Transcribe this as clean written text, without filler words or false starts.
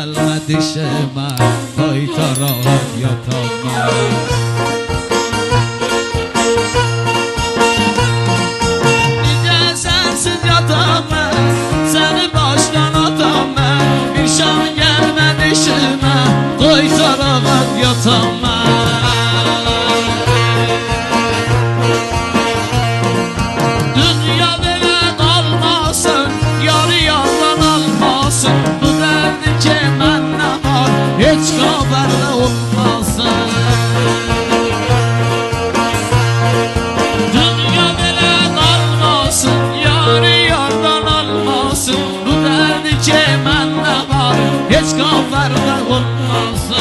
Gelme dişime, kaytarak yatamam. Nice sensiz yatamam, seni baştan atamam. Bir şan gelme dişime, kaytarak yatamam. Dünya böyle kalmasın, yarı yandan almasın. Bu derdi ki bende var, hiç haberde olmasın. Dünya böyle kalmasın, yarı yandan almasın. Bu derdi ki bende var, hiç haberde olmasın.